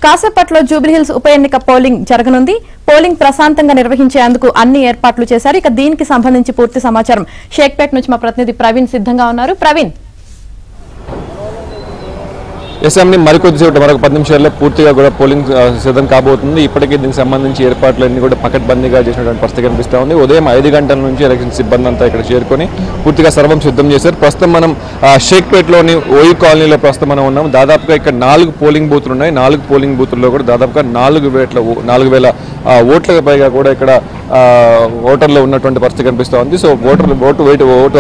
కాసేపట్లో జూబ్లీహిల్స్ ఉప ఎన్నిక పోలింగ్ జరగనుంది. పోలింగ్ ప్రశాంతంగా నిర్వహించేందుకు అన్ని ఏర్పాట్లు చేశారు. ఇక దీనికి సంబంధించి పూర్తి సమాచారం షేక్పేట్ నుంచి మా ప్రతినిధి ప్రవీణ్ సిద్ధంగా ఉన్నారు. ప్రవీణ్, అసెంబ్లీ మరికొద్దిసేపు మరొక 10 నిమిషాల్లో పూర్తిగా కూడా పోలింగ్ సిద్ధం కాబోతుంది. ఇప్పటికే దీనికి సంబంధించి ఏర్పాట్లన్నీ కూడా పకడ్బందీగా చేసినటువంటి పరిస్థితి కనిపిస్తూ ఉంది. ఉదయం 5 గంటల నుంచి ఎలక్షన్ సిబ్బంది అంతా ఇక్కడ చేరుకొని పూర్తిగా సర్వం సిద్ధం చేశారు. ప్రస్తుతం మనం షేక్పేట్లోని ఓయూ కాలనీలో ప్రస్తుతం మనం ఉన్నాం. దాదాపుగా ఇక్కడ 4 పోలింగ్ బూత్లు ఉన్నాయి. 4 పోలింగ్ బూతుల్లో కూడా దాదాపుగా 4,000 ఓట్లకు పైగా కూడా ఇక్కడ ఓటర్లు ఉన్నటువంటి పరిస్థితి కనిపిస్తూ ఉంది. సో ఓటు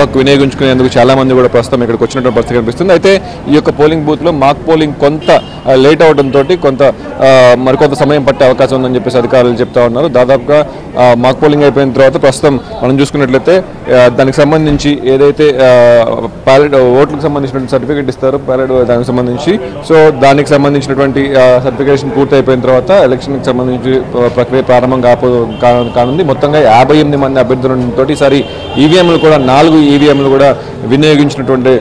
హక్కు వినియోగించుకునేందుకు చాలా మంది కూడా ప్రస్తుతం ఇక్కడికి వచ్చినటువంటి పరిస్థితి కనిపిస్తుంది. అయితే ఈ యొక్క పోలింగ్ బూత్లో మాక్ పోలింగ్ కొంత లేట్ అవడంతో కొంత మరికొంత సమయం పట్టే అవకాశం ఉందని చెప్పేసి అధికారులు చెప్తా ఉన్నారు. దాదాపుగా మాక్ పోలింగ్ అయిపోయిన తర్వాత ప్రస్తుతం మనం చూసుకున్నట్లయితే దానికి సంబంధించి ఏదైతే ప్యాలెట్ ఓట్లకు సంబంధించిన సర్టిఫికేట్ ఇస్తారో ప్యాలెట్ దానికి సంబంధించి, సో దానికి సంబంధించినటువంటి సర్టిఫికేషన్ పూర్తి అయిపోయిన తర్వాత ఎలక్షన్కి సంబంధించి ప్రక్రియ ప్రారంభం కానుంది. మొత్తంగా 58 మంది అభ్యర్థులతో ఈసారి ఈవీఎంలు కూడా 4 ఈవీఎంలు కూడా వినియోగించినటువంటి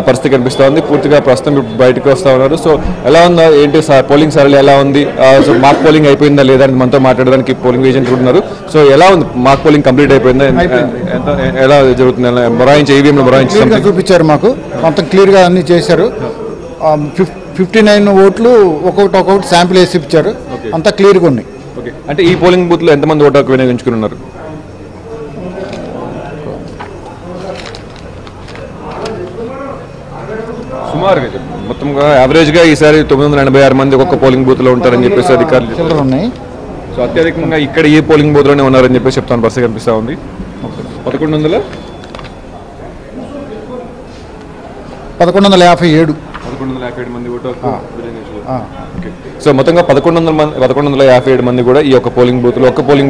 పరిస్థితి కనిపిస్తోంది. పూర్తిగా ప్రస్తుతం బయటకు వస్తూ ఉన్నారు. సో ఎలా ఉందా ఏంటి పోలింగ్ సరళి ఎలా ఉంది, సో మాక్ పోలింగ్ అయిపోయిందా లేదా అని మనతో మాట్లాడడానికి పోలింగ్ ఏజెంట్ ఉన్నారు. సో ఎలా ఉంది, మాక్ పోలింగ్ కంప్లీట్ అయిపోయిందా, ఎలా జరుగుతుంది, మొరాయించి ఈవీఎంలు మొరాయించి చూపించారు, మాకు మొత్తం క్లియర్గా అన్ని చేశారు. 59 ఓట్లు ఒక్కొక్కటి శాంపిల్ వేసి ఇచ్చారు, అంతా క్లియర్గా ఉన్నాయి. అంటే ఈ పోలింగ్ బూత్ లో ఎంతమంది ఓటు హక్కు వినియోగించుకున్నారు? సుమారుగా మొత్తంగా యావరేజ్ గా ఈసారి 986 మంది ఒక్కొక్క పోలింగ్ బూత్ లో ఉంటారని చెప్పేసి అధికారులు ఉన్నాయి. సో అత్యధికంగా ఇక్కడ ఈ పోలింగ్ బూత్ లోనే ఉన్నారని చెప్పేసి చెప్తాను పరిస్థితి కనిపిస్తా ఉంది. 1157 మంది ఓటు హక్కు. సో మొత్తంగా 1157 మంది కూడా ఈ యొక్క పోలింగ్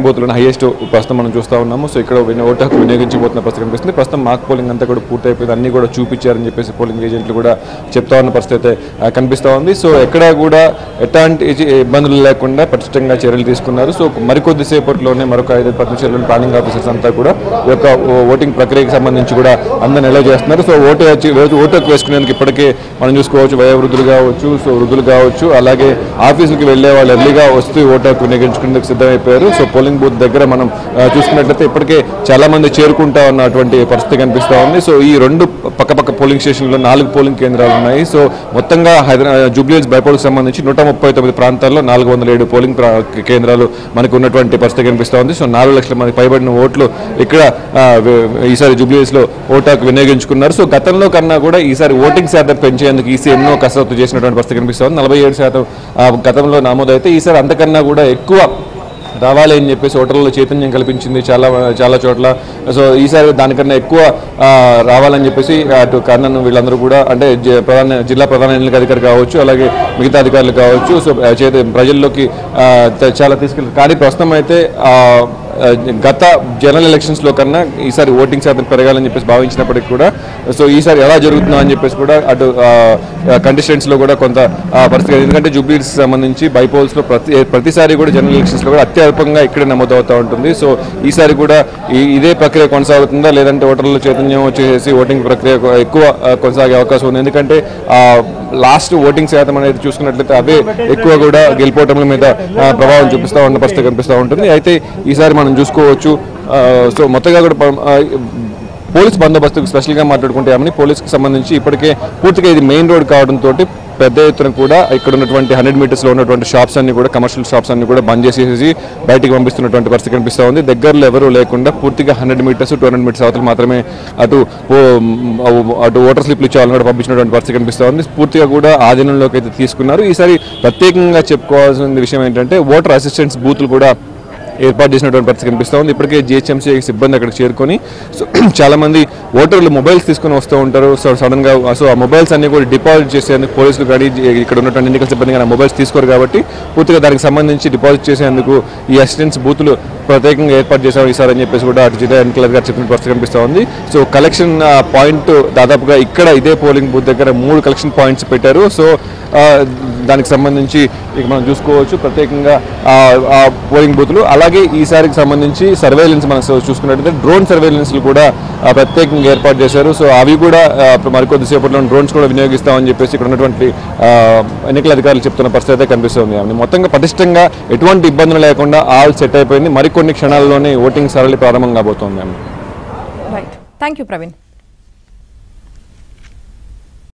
బూత్లో హైయెస్ట్ ప్రస్తుతం మనం చూస్తూ ఉన్నాము. సో ఇక్కడ ఓటు హక్కు వినియోగించబోతున్న పరిస్థితి కనిపిస్తుంది. ప్రస్తుతం మాక్ పోలింగ్ అంతా కూడా పూర్తి అయిపోయింది, అన్ని కూడా చూపించారని చెప్పేసి పోలింగ్ ఏజెంట్లు కూడా చెప్తా ఉన్న పరిస్థితి అయితే కనిపిస్తూ ఉంది. సో ఎక్కడ కూడా ఎట్లాంటి ఇబ్బందులు లేకుండా పటిష్టంగా చర్యలు తీసుకున్నారు. సో మరికొద్దిసేపట్లోనే మరొక 5-10 నిమిషాల్లో ప్లానింగ్ ఆఫీసర్స్ అంతా కూడా ఈ యొక్క ఓటింగ్ ప్రక్రియకి సంబంధించి కూడా అందరిని ఎలా చేస్తున్నారు. సో ఓటు హక్కు వేసుకునేందుకు ఇప్పటికే మనం చూసుకోవచ్చు, వయోవృద్ధులు కావచ్చు, సో వృద్ధులు కావచ్చు, అలాగే ఆఫీసుకి వెళ్లే వాళ్ళు ఎర్లీగా వస్తూ ఓటు హక్కు వినియోగించుకునేందుకు సిద్ధమైపోయారు. సో పోలింగ్ బూత్ దగ్గర మనం చూసుకున్నట్లయితే ఇప్పటికే చాలా మంది చేరుకుంటా ఉన్నటువంటి పరిస్థితి కనిపిస్తూ ఉంది. సో ఈ 2 పక్కపక్క పోలింగ్ స్టేషన్లో 4 పోలింగ్ కేంద్రాలు ఉన్నాయి. సో మొత్తంగా జూబ్లీహిల్స్ బైపోల్కి సంబంధించి 139 ప్రాంతాల్లో 407 పోలింగ్ కేంద్రాలు మనకు ఉన్నటువంటి పరిస్థితి కనిపిస్తూ ఉంది. సో 4 లక్షల మంది పైబడిన ఓట్లు ఇక్కడ ఈసారి జూబ్లీహిల్స్ లో ఓటు హక్కు వినియోగించుకున్నారు. సో గతంలో కన్నా కూడా ఈసారి ఓటింగ్ శాతం పెంచేందుకు ఈసీ ఎన్నో కసరత్తు చేసినటువంటి పరిస్థితి కనిపిస్తుంది. 47% గతంలో నమోదైతే ఈసారి అంతకన్నా కూడా ఎక్కువ రావాలి అని చెప్పేసి ఓటర్లలో చైతన్యం కల్పించింది చాలా చోట్ల. సో ఈసారి దానికన్నా ఎక్కువ రావాలని చెప్పేసి అటు కర్నన్ వీళ్ళందరూ కూడా, అంటే జిల్లా ప్రధాన ఎన్నికల అధికారి కావచ్చు, అలాగే మిగతా అధికారులు కావచ్చు, సో ప్రజల్లోకి చాలా తీసుకెళ్ళారు. కానీ ప్రస్తుతం అయితే గత జనరల్ ఎలక్షన్స్లో కన్నా ఈసారి ఓటింగ్ శాతం పెరగాలని చెప్పేసి భావించినప్పటికీ కూడా సో ఈసారి ఎలా జరుగుతుందో అని చెప్పేసి కూడా అటు కంటెస్టెంట్స్లో కూడా కొంత పరిస్థితి, ఎందుకంటే జూబ్లీహిల్స్ సంబంధించి బైపోల్స్లో ప్రతిసారి కూడా జనరల్ ఎలక్షన్స్లో కూడా అత్యల్పంగా ఇక్కడే నమోదవుతూ ఉంటుంది. సో ఈసారి కూడా ఇదే ప్రక్రియ కొనసాగుతుందా, లేదంటే ఓటర్ల చైతన్యం వచ్చేసి ఓటింగ్ ప్రక్రియ ఎక్కువ కొనసాగే అవకాశం ఉంది. ఎందుకంటే లాస్ట్ ఓటింగ్ శాతం అనేది చూసుకున్నట్లయితే అవే ఎక్కువ కూడా గెలుపోవటం మీద ప్రభావం చూపిస్తూ ఉన్న పరిస్థితి కనిపిస్తూ ఉంటుంది. అయితే ఈసారి మనం చూసుకోవచ్చు, సో మొత్తంగా కూడా పోలీస్ బందోబస్తుకు స్పెషల్గా మాట్లాడుకుంటామని పోలీస్కి సంబంధించి ఇప్పటికే పూర్తిగా ఇది మెయిన్ రోడ్ కావడంతో పెద్ద ఎత్తున కూడా ఇక్కడ ఉన్నటువంటి 100 మీటర్స్లో ఉన్నటువంటి షాప్స్ అన్ని కూడా, కమర్షియల్ షాప్స్ అన్ని కూడా బంద్ చేసేసి బయటికి పంపిస్తున్నటువంటి పరిస్థితి కనిపిస్తూ ఉంది. దగ్గరలో ఎవరూ లేకుండా పూర్తిగా 100 మీటర్స్ 200 మీటర్స్ అవతలు మాత్రమే అటు ఓటర్ స్లిప్లు ఇచ్చేవాళ్ళని కూడా పంపించినటువంటి పరిస్థితి కనిపిస్తూ ఉంది. పూర్తిగా కూడా ఆధీనంలోకి అయితే తీసుకున్నారు. ఈసారి ప్రత్యేకంగా చెప్పుకోవాల్సిన విషయం ఏంటంటే ఓటర్ అసిస్టెంట్స్ బూత్లు కూడా ఏర్పాటు చేసినటువంటి పరిస్థితి కనిపిస్తూ ఉంది. ఇప్పటికే జిహెచ్ఎంసీ సిబ్బంది అక్కడికి చేరుకొని సో చాలామంది ఓటర్లు మొబైల్స్ తీసుకొని వస్తూ ఉంటారు. సో సడన్గా సో ఆ మొబైల్స్ అన్ని కూడా డిపాజిట్ చేసేందుకు పోలీసులు కానీ ఇక్కడ ఉన్నటువంటి ఎన్నికల సిబ్బంది కానీ మొబైల్స్ తీసుకోరు కాబట్టి పూర్తిగా దానికి సంబంధించి డిపాజిట్ చేసేందుకు ఈ అసిస్టెంట్స్ బూతులు ప్రత్యేకంగా ఏర్పాటు చేశారు ఈసారి అని చెప్పేసి కూడా అటు జిల్లా ఎన్నికల అధికారి చెప్పిన పరిస్థితి కనిపిస్తూ ఉంది. సో కలెక్షన్ పాయింట్ దాదాపుగా ఇక్కడ ఇదే పోలింగ్ బూత్ దగ్గర 3 కలెక్షన్ పాయింట్స్ పెట్టారు. సో దానికి సంబంధించి ఇక మనం చూసుకోవచ్చు ప్రత్యేకంగా పోలింగ్ బూత్లు. అలాగే అలాగే ఈసారికి సంబంధించి సర్వేలెన్స్ మనం చూసుకున్నట్లయితే డ్రోన్ సర్వేలెన్స్లు కూడా ప్రత్యేకంగా ఏర్పాటు చేశారు. సో అవి కూడా మరికొద్దిసేపట్లో డ్రోన్స్ కూడా వినియోగిస్తామని చెప్పేసి ఇక్కడ ఉన్నటువంటి ఎన్నికల అధికారులు చెప్తున్న పరిస్థితి అయితే కనిపిస్తుంది. మొత్తంగా పటిష్టంగా ఎటువంటి ఇబ్బందులు లేకుండా ఆల్ సెట్ అయిపోయింది. మరికొన్ని క్షణాల్లోనే ఓటింగ్ సరళి ప్రారంభం కాబోతోంది. Right, thank you Praveen.